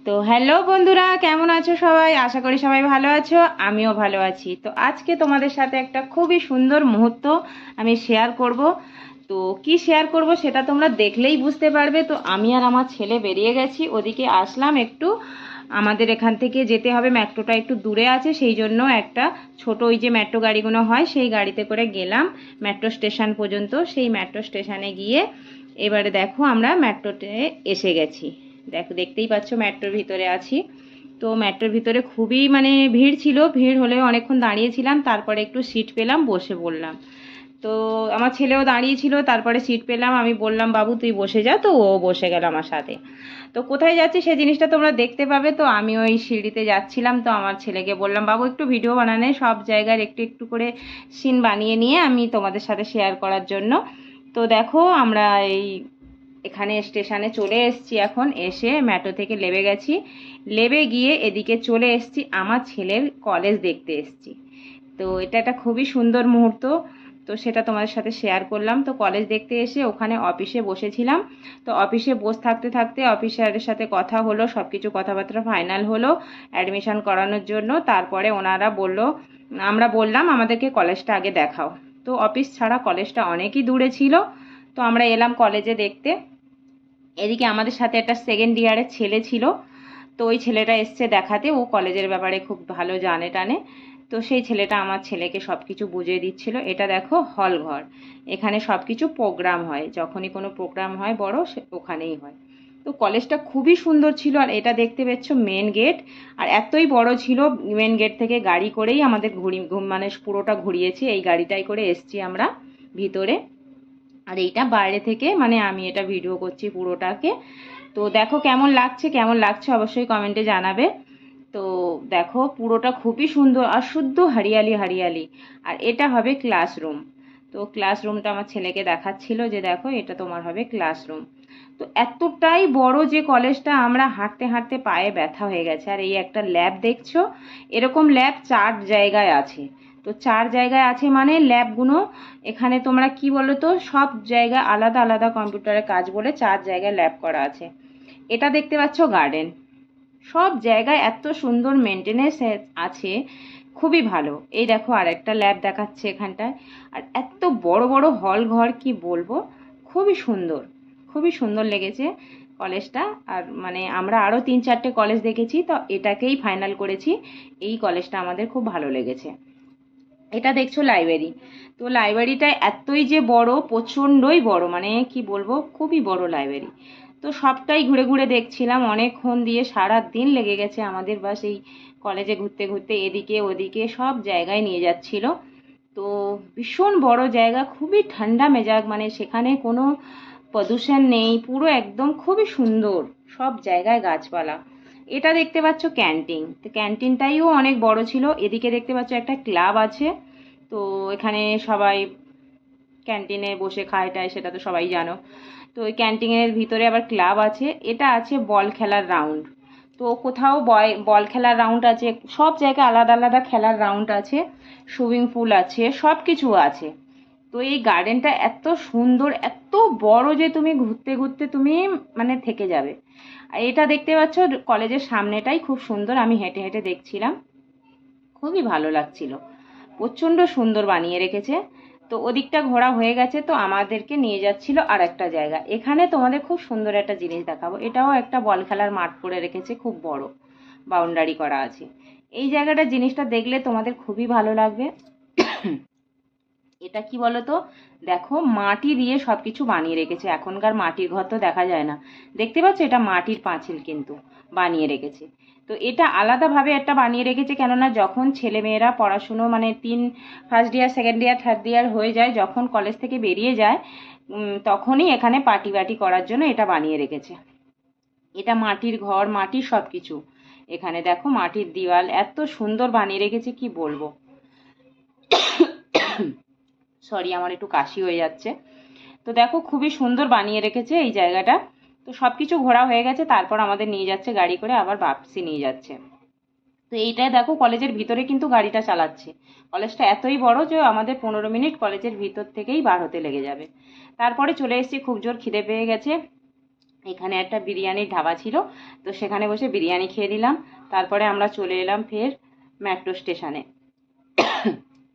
তো হ্যালো বন্ধুরা, কেমন আছো সবাই? আশা করি সবাই ভালো আছো, আমিও ভালো আছি। তো আজকে তোমাদের সাথে একটা খুবই সুন্দর মুহূর্ত আমি শেয়ার করব। তো কি শেয়ার করব সেটা তোমরা দেখলেই বুঝতে পারবে। তো আমি আর আমার ছেলে বেরিয়ে গেছি, ওদিকে আসলাম একটু। আমাদের এখান থেকে যেতে হবে, মেট্রোটা একটু দূরে আছে, সেই জন্য একটা ছোট ওই যে মেট্রো গাড়িগুলো হয় সেই গাড়িতে করে গেলাম মেট্রো স্টেশন পর্যন্ত। সেই মেট্রো স্টেশনে গিয়ে এবারে দেখো আমরা মেট্রোতে এসে গেছি। দেখো, দেখতেই পাচ্ছ মেট্রোর ভিতরে আছি। তো মেট্রোর ভিতরে খুবই ভিড় ছিল, ভিড় হলেও অনেকক্ষণ দাঁড়িয়েছিলাম, তারপরে একটু সিট পেলাম, বসে পড়লাম। তো আমার ছেলেও দাঁড়িয়েছিল, তারপরে সিট পেলাম, আমি বললাম বাবু তুই বসে যা, তো ও বসে গেল আমার সাথে। তো কোথায় যাচ্ছি সেই জিনিসটা তোমরা দেখতে পাবে। তো আমি ওই সিঁড়িতে যাচ্ছিলাম, তো আমার ছেলেকে বললাম বাবু একটু ভিডিও বানানে, সব জায়গার একটু একটু করে সিন বানিয়ে নিয়ে আমি তোমাদের সাথে শেয়ার করার জন্য। তো দেখো আমরা এই এখানে স্টেশনে চলে এসেছি, এখন এসে মেট্রো থেকে নেমে গেছি, নেমে গিয়ে এদিকে চলে এসেছি আমার ছেলের কলেজ দেখতে এসেছি। তো এটা একটা খুবই সুন্দর মুহূর্ত, তো সেটা তোমাদের সাথে শেয়ার করলাম। তো কলেজ দেখতে এসে ওখানে অফিসে বসেছিলাম। তো অফিসে বসে থাকতে থাকতে অফিসারের সাথে কথা হলো, সব কিছু কথাবার্তা ফাইনাল হলো অ্যাডমিশন করানোর জন্য। তারপরে ওনারা আমরা বললাম আমাদেরকে কলেজটা আগে দেখাও। তো অফিস ছাড়া কলেজটা অনেকই দূরে ছিল, তো আমরা এলাম কলেজে দেখতে। এদিকে আমাদের সাথে একটা সেকেন্ড ইয়ারের ছেলে ছিল, তো ওই ছেলেটা এসছে দেখাতে, ও কলেজের ব্যাপারে খুব ভালো জানে টানে। তো সেই ছেলেটা আমার ছেলেকে সব কিছু বুঝিয়ে দিচ্ছিল। এটা দেখো হল ঘর, এখানে সব কিছু প্রোগ্রাম হয়, যখনই কোনো প্রোগ্রাম হয় বড় ওখানেই হয়। তো কলেজটা খুবই সুন্দর ছিল। আর এটা দেখতে পাচ্ছ মেন গেট, আর এতই বড় ছিল, মেন গেট থেকে গাড়ি করেই আমাদের পুরোটা ঘুরিয়েছে, এই গাড়িটাই করে এসছি আমরা ভিতরে। আর এইটা বাইরে থেকে আমি এটা ভিডিও করছি পুরোটাকে। তো দেখো কেমন লাগছে, কেমন লাগছে অবশ্যই কমেন্টে জানাবে। তো দেখো পুরোটা খুবই সুন্দর আর শুদ্ধ হরিয়ালি হরিয়ালি। আর এটা হবে ক্লাসরুম। তো ক্লাসরুমটা আমার ছেলেকে দেখাচ্ছিল যে দেখো এটা তোমার হবে ক্লাসরুম। তো এতটাই বড় যে কলেজটা, আমরা হাঁটতে হাঁটতে পায়ে ব্যথা হয়ে গেছে। আর এই একটা ল্যাব দেখছো, এরকম ল্যাব 4 জায়গায় আছে। তো 4 জায়গায় আছে মানে ল্যাবগুলো, এখানে তোমরা কি বলো তো, সব জায়গায় আলাদা আলাদা কম্পিউটারের কাজ বলে 4 জায়গায় ল্যাব করা আছে। এটা দেখতে পাচ্ছ গার্ডেন, সব জায়গায় এত সুন্দর মেনটেনেন্স আছে, খুবই ভালো। এই দেখো আরেকটা ল্যাব দেখাচ্ছে এখানটায়। আর এত বড় বড় হল ঘর, কি বলবো, খুবই সুন্দর, খুবই সুন্দর লেগেছে কলেজটা। আর আমরা আরও 3-4টে কলেজ দেখেছি, তো এটাকেই ফাইনাল করেছি, এই কলেজটা আমাদের খুব ভালো লেগেছে। এটা দেখছো লাইব্রেরি। তো লাইব্রেরিটা এতই যে বড়, প্রচণ্ডই বড়, কি বলবো, খুবই বড় লাইব্রেরি। তো সবটাই ঘুরে ঘুরে দেখছিলাম, অনেকক্ষণ দিয়ে সারা দিন লেগে গেছে আমাদের, বাস এই কলেজে ঘুরতে ঘুরতে এদিকে ওদিকে সব জায়গায় নিয়ে যাচ্ছিল। তো ভীষণ বড় জায়গা, খুবই ঠান্ডা মেজাজ, সেখানে কোনো প্রদূষণ নেই, পুরো একদম খুবই সুন্দর, সব জায়গায় গাছপালা। এটা দেখতে পাচ্ছ ক্যান্টিন, তো ক্যান্টিনটাইও অনেক বড় ছিল। এদিকে দেখতে পাচ্ছ একটা ক্লাব আছে, তো এখানে সবাই ক্যান্টিনে বসে খায় টায়, সেটা তো সবাই জানো। তো ওই ক্যান্টিনের ভিতরে আবার ক্লাব আছে। এটা আছে বল খেলার রাউন্ড, তো কোথাও বল খেলার রাউন্ড আছে, সব জায়গায় আলাদা আলাদা খেলার রাউন্ড আছে, সুইমিং পুল আছে, সব কিছু আছে। তো এই গার্ডেনটা এত সুন্দর, এত বড় যে তুমি ঘুরতে ঘুরতে তুমি থেকে যাবে। আর এটা দেখতে পাচ্ছ কলেজের সামনেটাই খুব সুন্দর, আমি হেঁটে হেঁটে দেখছিলাম, খুবই ভালো লাগছিল, প্রচণ্ড সুন্দর বানিয়ে রেখেছে। তো ওদিকটা ঘোরা হয়ে গেছে, তো আমাদেরকে নিয়ে যাচ্ছিল আর একটা জায়গা। এখানে তোমাদের খুব সুন্দর একটা জিনিস দেখাবো, এটাও একটা বল খেলার মাঠ করে রেখেছে, খুব বড় বাউন্ডারি করা আছে। এই জায়গাটা জিনিসটা দেখলে তোমাদের খুবই ভালো লাগবে। এটা কি বলতো, দেখো মাটি দিয়ে সবকিছু বানিয়ে রেখেছে, এখনকার মাটির ঘর তো দেখা যায় না। দেখতে পাচ্ছ এটা মাটির পাঁচিল কিন্তু বানিয়ে রেখেছে। তো এটা আলাদাভাবে একটা বানিয়ে রেখেছে, কেননা যখন ছেলেমেয়েরা পড়াশুনো first year second year third year হয়ে যায়, যখন কলেজ থেকে বেরিয়ে যায়, তখনই এখানে পার্টি বাটি করার জন্য এটা বানিয়ে রেখেছে। এটা মাটির ঘর, মাটির সব কিছু। এখানে দেখো মাটির দেওয়াল, এত সুন্দর বানিয়ে রেখেছে কি বলবো। সরি, আমার একটু কাশি হয়ে যাচ্ছে। তো দেখো খুবই সুন্দর বানিয়ে রেখেছে এই জায়গাটা। তো সব কিছু ঘোরা হয়ে গেছে, তারপর আমাদের নিয়ে যাচ্ছে গাড়ি করে, আবার বাপসি নিয়ে যাচ্ছে। তো এইটাই দেখো কলেজের ভিতরে কিন্তু গাড়িটা চালাচ্ছে। কলেজটা এতই বড় যে আমাদের 15 মিনিট কলেজের ভিতর থেকেই বার হতে লেগে যাবে। তারপরে চলে এসেছি, খুব জোর খিদে পেয়ে গেছে, এখানে একটা বিরিয়ানির ধাবা ছিল, তো সেখানে বসে বিরিয়ানি খেয়ে নিলাম। তারপরে আমরা চলে এলাম ফের মেট্রো স্টেশনে।